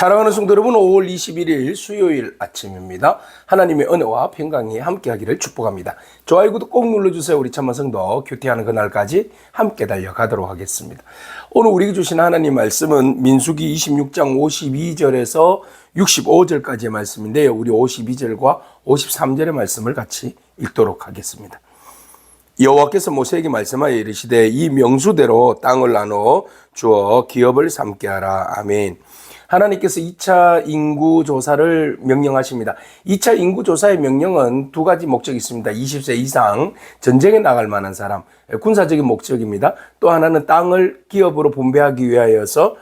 사랑하는 성도 여러분, 5월 21일 수요일 아침입니다. 하나님의 은혜와 평강이 함께하기를 축복합니다. 좋아요, 구독 꼭 눌러주세요. 우리 참만 성도 큐티하는 그날까지 함께 달려가도록 하겠습니다. 오늘 우리에게 주신 하나님 말씀은 민수기 26장 52절에서 65절까지의 말씀인데요. 우리 52절과 53절의 말씀을 같이 읽도록 하겠습니다. 여호와께서 모세에게 말씀하여 이르시되 이 명수대로 땅을 나누어 주어 기업을 삼게 하라. 아멘. 하나님께서 2차 인구조사를 명령하십니다. 2차 인구조사의 명령은 두 가지 목적이 있습니다. 20세 이상 전쟁에 나갈 만한 사람, 군사적인 목적입니다. 또 하나는 땅을 기업으로 분배하기 위하여서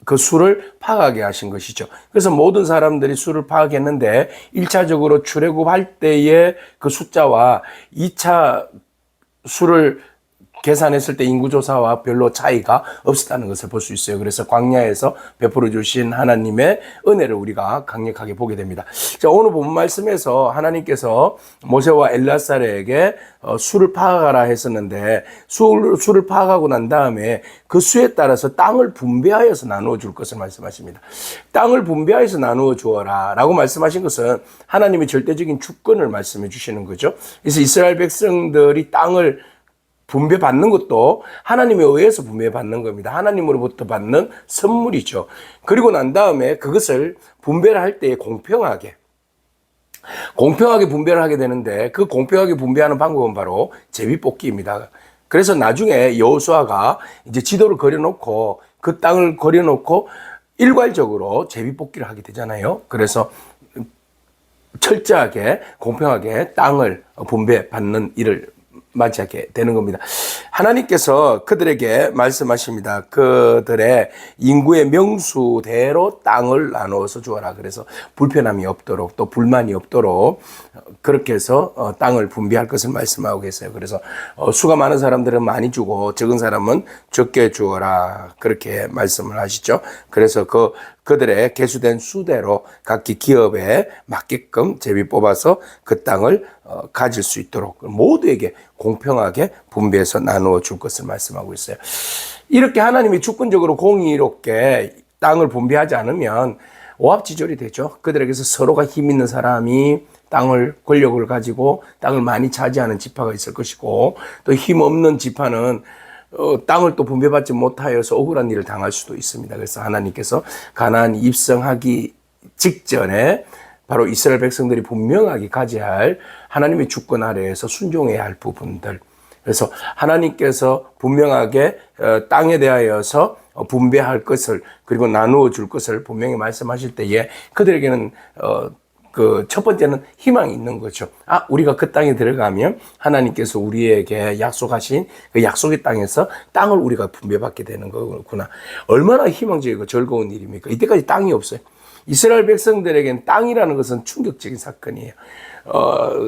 그 수를 파악하게 하신 것이죠. 그래서 모든 사람들이 수를 파악했는데 1차적으로 출애굽할 때의 그 숫자와 2차 수를 계산했을 때 인구조사와 별로 차이가 없었다는 것을 볼 수 있어요. 그래서 광야에서 베풀어 주신 하나님의 은혜를 우리가 강력하게 보게 됩니다. 자, 오늘 본 말씀에서 하나님께서 모세와 엘라사르에게 수를 파악하라 했었는데 수를 파악하고 난 다음에 그 수에 따라서 땅을 분배하여서 나누어 줄 것을 말씀하십니다. 땅을 분배하여서 나누어 주어라 라고 말씀하신 것은 하나님의 절대적인 주권을 말씀해 주시는 거죠. 그래서 이스라엘 백성들이 땅을 분배받는 것도 하나님에 의해서 분배받는 겁니다. 하나님으로부터 받는 선물이죠. 그리고 난 다음에 그것을 분배를 할 때 공평하게 분배를 하게 되는데 그 공평하게 분배하는 방법은 바로 제비뽑기입니다. 그래서 나중에 여호수아가 이제 지도를 그려놓고 그 땅을 그려놓고 일괄적으로 제비뽑기를 하게 되잖아요. 그래서 철저하게 공평하게 땅을 분배받는 일을 맞이하게 되는 겁니다. 하나님께서 그들에게 말씀하십니다. 그들의 인구의 명수대로 땅을 나누어서 주어라. 그래서 불편함이 없도록 또 불만이 없도록 그렇게 해서 땅을 분배할 것을 말씀하고 계세요. 그래서 수가 많은 사람들은 많이 주고 적은 사람은 적게 주어라. 그렇게 말씀을 하시죠. 그래서 그들의 계수된 수대로 각기 기업에 맞게끔 제비 뽑아서 그 땅을 가질 수 있도록 모두에게 공평하게 분배해서 나누어 줄 것을 말씀하고 있어요. 이렇게 하나님이 주권적으로 공의롭게 땅을 분배하지 않으면 오합지졸이 되죠. 그들에게서 서로가 힘 있는 사람이 땅을 권력을 가지고 땅을 많이 차지하는 지파가 있을 것이고 또 힘 없는 지파는 땅을 또 분배받지 못하여서 억울한 일을 당할 수도 있습니다. 그래서 하나님께서 가나안 입성하기 직전에 바로 이스라엘 백성들이 분명하게 가져야 할 하나님의 주권 아래에서 순종해야 할 부분들. 그래서 하나님께서 분명하게 땅에 대하여서 분배할 것을 그리고 나누어 줄 것을 분명히 말씀하실 때에 그들에게는 그 첫 번째는 희망이 있는 거죠. 우리가 그 땅에 들어가면 하나님께서 우리에게 약속하신 그 약속의 땅에서 땅을 우리가 분배받게 되는 거구나. 얼마나 희망적이고 즐거운 일입니까? 이때까지 땅이 없어요. 이스라엘 백성들에게는 땅이라는 것은 충격적인 사건이에요.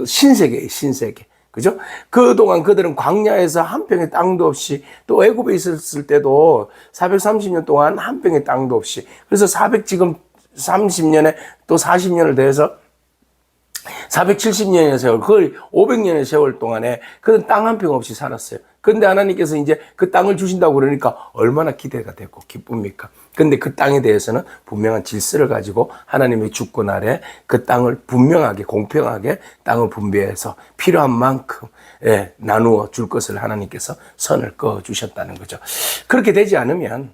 신세계예요, 신세계. 그죠? 그동안 그들은 광야에서 한 평의 땅도 없이 또 애굽에 있었을 때도 430년 동안 한 평의 땅도 없이 그래서 지금 30년에 또 40년을 더해서 470년의 세월, 거의 500년의 세월 동안에 그는 땅 한 평 없이 살았어요. 그런데 하나님께서 이제 그 땅을 주신다고 그러니까 얼마나 기대가 되고 기쁩니까? 그런데 그 땅에 대해서는 분명한 질서를 가지고 하나님의 주권 아래 그 땅을 분명하게 공평하게 땅을 분배해서 필요한 만큼 나누어 줄 것을 하나님께서 선을 그어 주셨다는 거죠. 그렇게 되지 않으면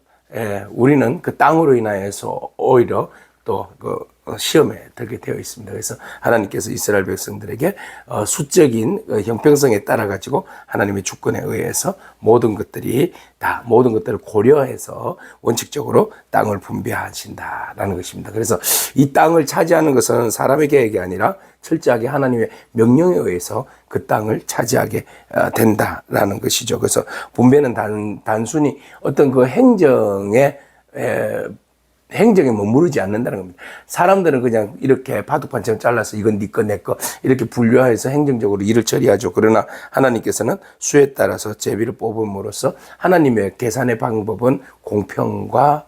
우리는 그 땅으로 인하여서 오히려 또 시험에 들게 되어 있습니다. 그래서 하나님께서 이스라엘 백성들에게 수적인 형평성에 따라 가지고 하나님의 주권에 의해서 모든 것들을 고려해서 원칙적으로 땅을 분배하신다라는 것입니다. 그래서 이 땅을 차지하는 것은 사람의 계획이 아니라 철저하게 하나님의 명령에 의해서 그 땅을 차지하게 된다라는 것이죠. 그래서 분배는 단순히 어떤 그 행정에 머무르지 않는다는 겁니다. 사람들은 그냥 이렇게 바둑판처럼 잘라서 이건 네 거, 내 거 이렇게 분류해서 행정적으로 일을 처리하죠. 그러나 하나님께서는 수에 따라서 제비를 뽑음으로써 하나님의 계산의 방법은 공평과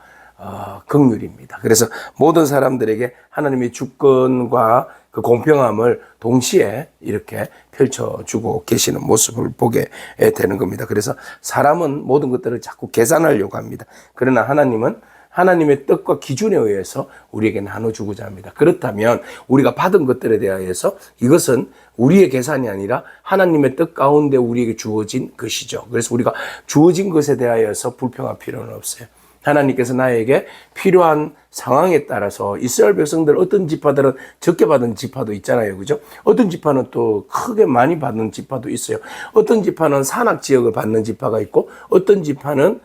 긍휼입니다. 그래서 모든 사람들에게 하나님의 주권과 그 공평함을 동시에 이렇게 펼쳐주고 계시는 모습을 보게 되는 겁니다. 그래서 사람은 모든 것들을 자꾸 계산하려고 합니다. 그러나 하나님은 하나님의 뜻과 기준에 의해서 우리에게 나눠주고자 합니다. 그렇다면 우리가 받은 것들에 대하여서 이것은 우리의 계산이 아니라 하나님의 뜻 가운데 우리에게 주어진 것이죠. 그래서 우리가 주어진 것에 대하여서 불평할 필요는 없어요. 하나님께서 나에게 필요한 상황에 따라서 이스라엘 백성들 어떤 지파들은 적게 받은 지파도 있잖아요. 그죠? 어떤 지파는 또 크게 많이 받는 지파도 있어요. 어떤 지파는 산악 지역을 받는 지파가 있고 어떤 지파는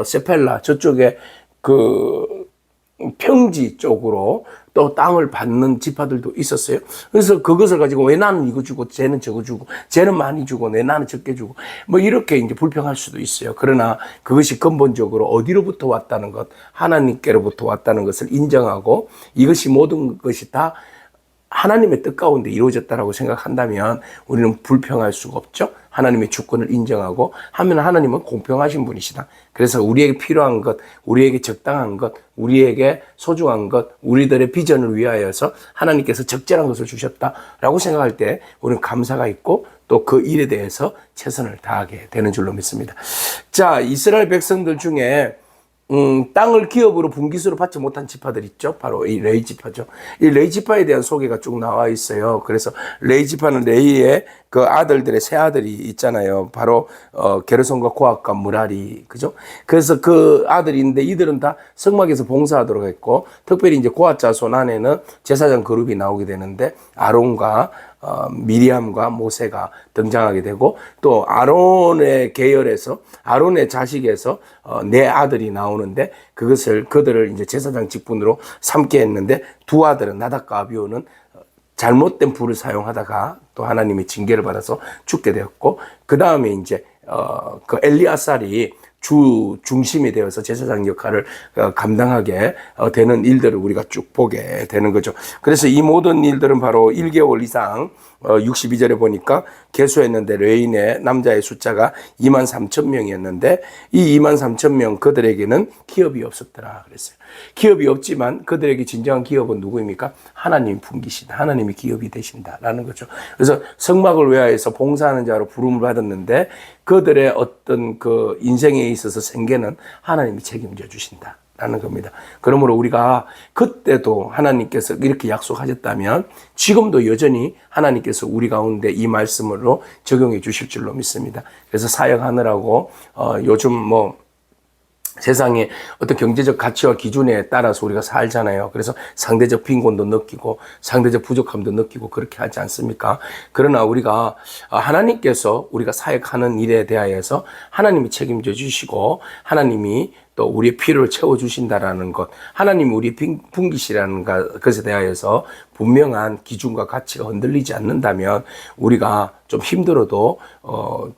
세펠라 저쪽에 그 평지 쪽으로 또 땅을 받는 지파들도 있었어요. 그래서 그것을 가지고 왜 나는 이거 주고 쟤는 저거 주고 쟤는 많이 주고 왜 나는 적게 주고 뭐 이렇게 이제 불평할 수도 있어요. 그러나 그것이 근본적으로 어디로부터 왔다는 것, 하나님께로부터 왔다는 것을 인정하고 이것이 모든 것이 다 하나님의 뜻 가운데 이루어졌다라고 생각한다면 우리는 불평할 수가 없죠. 하나님의 주권을 인정하고 하면 하나님은 공평하신 분이시다. 그래서 우리에게 필요한 것, 우리에게 적당한 것, 우리에게 소중한 것, 우리들의 비전을 위하여서 하나님께서 적절한 것을 주셨다라고 생각할 때 우리는 감사가 있고 또 그 일에 대해서 최선을 다하게 되는 줄로 믿습니다. 자, 이스라엘 백성들 중에 땅을 기업으로 분기수로 받지 못한 지파들 있죠. 바로 이 레위 지파죠. 이 레위 지파에 대한 소개가 쭉 나와 있어요. 그래서 레위 지파는 레위의 그 아들들의 세 아들이 있잖아요. 바로 게르손과 고핫과 무라리, 그죠? 그래서 그 아들인데 이들은 다 성막에서 봉사하도록 했고, 특별히 이제 고핫 자손 안에는 제사장 그룹이 나오게 되는데 아론과 미리암과 모세가 등장하게 되고 또 아론의 계열에서 아론의 자식에서 네 아들이 나오는데 그들을 이제 제사장 직분으로 삼게 했는데 두 아들은 나답과 아비후는 잘못된 불을 사용하다가 또 하나님의 징계를 받아서 죽게 되었고 그 다음에 이제 그 엘리아살이 중심이 되어서 제사장 역할을 감당하게 되는 일들을 우리가 쭉 보게 되는 거죠. 그래서 이 모든 일들은 바로 1개월 이상 62절에 보니까 계수했는데 레위인의 남자의 숫자가 23,000명이었는데 이 23,000명 그들에게는 기업이 없었더라 그랬어요. 기업이 없지만 그들에게 진정한 기업은 누구입니까? 하나님 분기시다. 하나님이 기업이 되신다라는 거죠. 그래서 성막을 위하여서 봉사하는 자로 부름을 받았는데 그들의 어떤 그 인생에 있어서 생계는 하나님이 책임져 주신다. 라는 겁니다. 그러므로 우리가 그때도 하나님께서 이렇게 약속하셨다면 지금도 여전히 하나님께서 우리 가운데 이 말씀으로 적용해 주실 줄로 믿습니다. 그래서 사역하느라고 요즘 뭐 세상의 어떤 경제적 가치와 기준에 따라서 우리가 살잖아요. 그래서 상대적 빈곤도 느끼고 상대적 부족함도 느끼고 그렇게 하지 않습니까? 그러나 우리가 하나님께서 우리가 사역하는 일에 대하여서 하나님이 책임져 주시고 하나님이 또 우리의 필요를 채워주신다라는 것, 하나님이 우리 분기시라는 것에 대하여서 분명한 기준과 가치가 흔들리지 않는다면 우리가 좀 힘들어도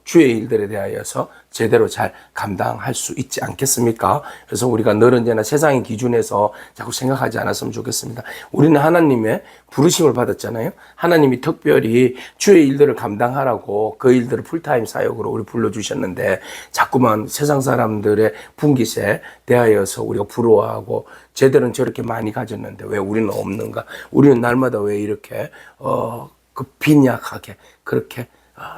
주의 일들에 대하여서 제대로 잘 감당할 수 있지 않겠습니까? 그래서 우리가 늘 언제나 세상의 기준에서 자꾸 생각하지 않았으면 좋겠습니다. 우리는 하나님의 부르심을 받았잖아요. 하나님이 특별히 주의 일들을 감당하라고 그 일들을 풀타임 사역으로 우리 불러주셨는데 자꾸만 세상 사람들의 분깃에 대하여서 우리가 부러워하고 쟤들은 저렇게 많이 가졌는데 왜 우리는 없는가? 우리는 날마다 왜 이렇게 그 빈약하게 그렇게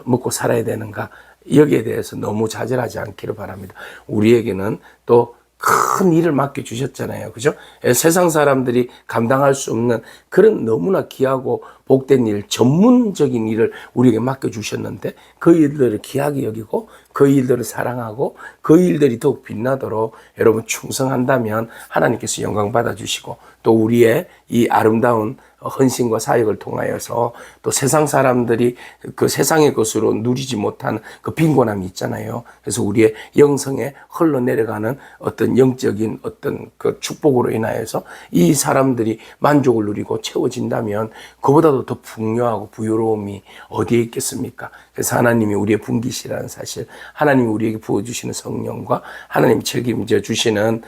먹고 살아야 되는가? 여기에 대해서 너무 좌절하지 않기를 바랍니다. 우리에게는 또 큰 일을 맡겨주셨잖아요. 그죠? 세상 사람들이 감당할 수 없는 그런 너무나 귀하고 복된 일, 전문적인 일을 우리에게 맡겨주셨는데 그 일들을 귀하게 여기고 그 일들을 사랑하고 그 일들이 더욱 빛나도록 여러분 충성한다면 하나님께서 영광 받아주시고 또 우리의 이 아름다운 헌신과 사역을 통하여서 또 세상 사람들이 그 세상의 것으로 누리지 못한 그 빈곤함이 있잖아요. 그래서 우리의 영성에 흘러내려가는 어떤 영적인 어떤 그 축복으로 인하여서 이 사람들이 만족을 누리고 채워진다면 그보다도 더 풍요하고 부유로움이 어디에 있겠습니까? 그래서 하나님이 우리의 분기시라는 사실, 하나님이 우리에게 부어주시는 성령과 하나님이 책임져 주시는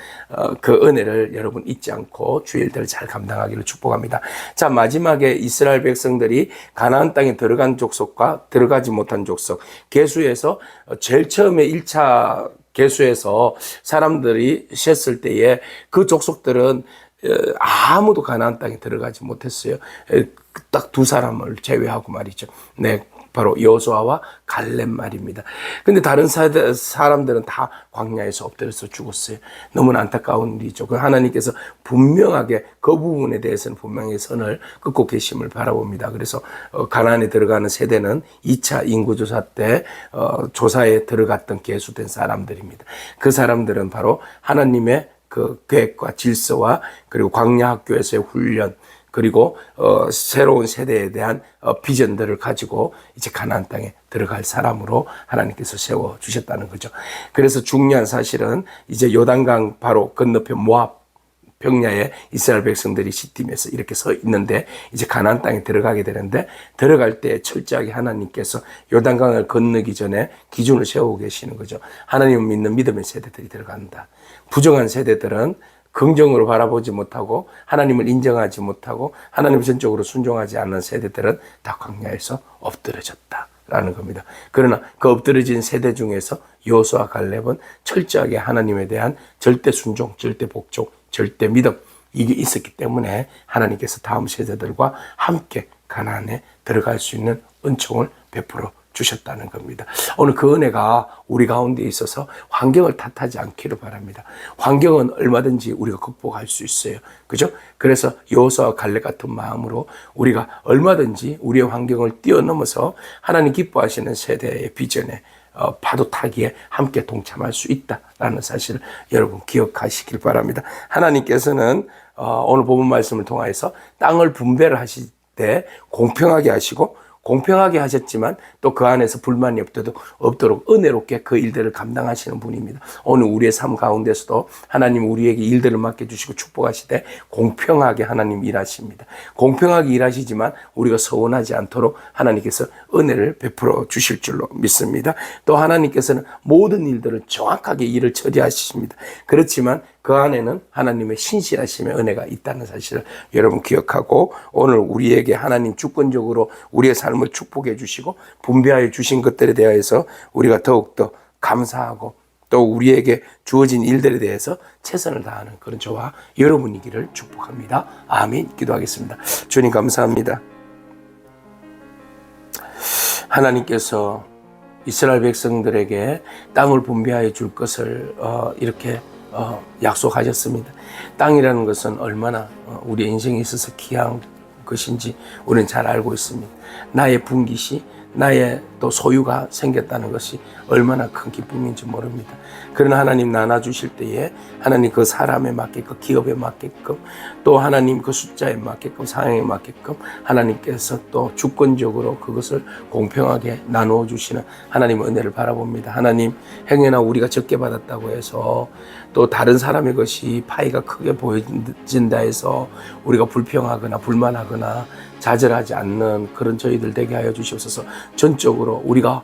그 은혜를 여러분 잊지 않고 주의 일들을 잘 감당하기를 축복합니다. 자, 마지막에 이스라엘 백성들이 가나안 땅에 들어간 족속과 들어가지 못한 족속, 계수에서 제일 처음에 1차 계수에서 사람들이 셌을 때에 그 족속들은 아무도 가나안 땅에 들어가지 못했어요. 딱 두 사람을 제외하고 말이죠. 네. 바로 여호수아와 갈렙 말입니다. 근데 다른 사람들은 다 광야에서 엎드려서 죽었어요. 너무나 안타까운 일이죠. 그 하나님께서 분명하게 그 부분에 대해서는 분명히 선을 긋고 계심을 바라봅니다. 그래서 가나안에 들어가는 세대는 2차 인구조사 때 조사에 들어갔던 계수된 사람들입니다. 그 사람들은 바로 하나님의 그 계획과 질서와 그리고 광야 학교에서의 훈련, 그리고 새로운 세대에 대한 비전들을 가지고 이제 가나안 땅에 들어갈 사람으로 하나님께서 세워 주셨다는 거죠. 그래서 중요한 사실은 이제 요단강 바로 건너편 모압 평야에 이스라엘 백성들이 시팀에서 이렇게 서 있는데 이제 가나안 땅에 들어가게 되는데, 들어갈 때 철저하게 하나님께서 요단강을 건너기 전에 기준을 세우고 계시는 거죠. 하나님을 믿는 믿음의 세대들이 들어간다. 부정한 세대들은 긍정으로 바라보지 못하고 하나님을 인정하지 못하고 하나님 전적으로 순종하지 않는 세대들은 다 광야에서 엎드려졌다라는 겁니다. 그러나 그 엎드려진 세대 중에서 여호수아 갈렙은 철저하게 하나님에 대한 절대 순종, 절대 복종, 절대 믿음, 이게 있었기 때문에 하나님께서 다음 세대들과 함께 가나안에 들어갈 수 있는 은총을 베풀어 주셨다는 겁니다. 오늘 그 은혜가 우리 가운데 있어서 환경을 탓하지 않기를 바랍니다. 환경은 얼마든지 우리가 극복할 수 있어요. 그죠? 그래서 여호수아와 갈렙 같은 마음으로 우리가 얼마든지 우리의 환경을 뛰어넘어서 하나님 기뻐하시는 세대의 비전에 파도 타기에 함께 동참할 수 있다라는 사실을 여러분 기억하시길 바랍니다. 하나님께서는 오늘 본문 말씀을 통해서 땅을 분배를 하실 때 공평하게 하시고, 공평하게 하셨지만 또 그 안에서 불만이 없도록 은혜롭게 그 일들을 감당하시는 분입니다. 오늘 우리의 삶 가운데서도 하나님 우리에게 일들을 맡겨주시고 축복하시되 공평하게 하나님 일하십니다. 공평하게 일하시지만 우리가 서운하지 않도록 하나님께서 은혜를 베풀어 주실 줄로 믿습니다. 또 하나님께서는 모든 일들을 정확하게 일을 처리하십니다. 그렇지만 그 안에는 하나님의 신실하심의 은혜가 있다는 사실을 여러분 기억하고, 오늘 우리에게 하나님 주권적으로 우리의 삶을 축복해 주시고 분배하여 주신 것들에 대해서 우리가 더욱더 감사하고 또 우리에게 주어진 일들에 대해서 최선을 다하는 그런 저와 여러분이기를 축복합니다. 아멘. 기도하겠습니다. 주님 감사합니다. 하나님께서 이스라엘 백성들에게 땅을 분배하여 줄 것을 이렇게 약속하셨습니다. 땅이라는 것은 얼마나 우리 인생에 있어서 귀한 것인지 우리는 잘 알고 있습니다. 나의 분깃이, 나의 또 소유가 생겼다는 것이 얼마나 큰 기쁨인지 모릅니다. 그러나 하나님 나눠주실 때에 하나님 그 사람에 맞게끔, 기업에 맞게끔, 또 하나님 그 숫자에 맞게끔, 상황에 맞게끔 하나님께서 또 주권적으로 그것을 공평하게 나누어 주시는 하나님 은혜를 바라봅니다. 하나님, 행여나 우리가 적게 받았다고 해서 또 다른 사람의 것이 파이가 크게 보여진다 해서 우리가 불평하거나 불만하거나 좌절하지 않는 그런 저희들 되게 하여 주시옵소서. 전적으로 우리가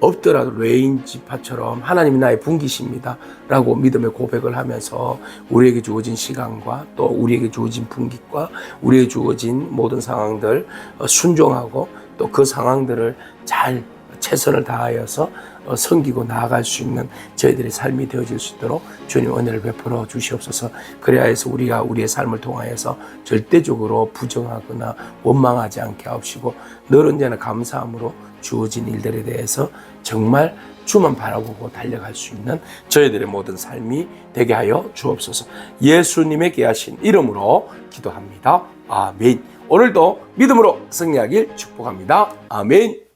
없더라도 레인 지파처럼 하나님이 나의 분깃입니다 라고 믿음의 고백을 하면서 우리에게 주어진 시간과 또 우리에게 주어진 분깃과 우리에게 주어진 모든 상황들 순종하고 또 그 상황들을 잘 최선을 다하여서 섬기고 나아갈 수 있는 저희들의 삶이 되어질 수 있도록 주님 은혜를 베풀어 주시옵소서. 그래야 해서 우리가 우리의 삶을 통하여서 절대적으로 부정하거나 원망하지 않게 하옵시고 늘 언제나 감사함으로 주어진 일들에 대해서 정말 주만 바라보고 달려갈 수 있는 저희들의 모든 삶이 되게 하여 주옵소서. 예수님의 귀하신 이름으로 기도합니다. 아멘. 오늘도 믿음으로 승리하길 축복합니다. 아멘.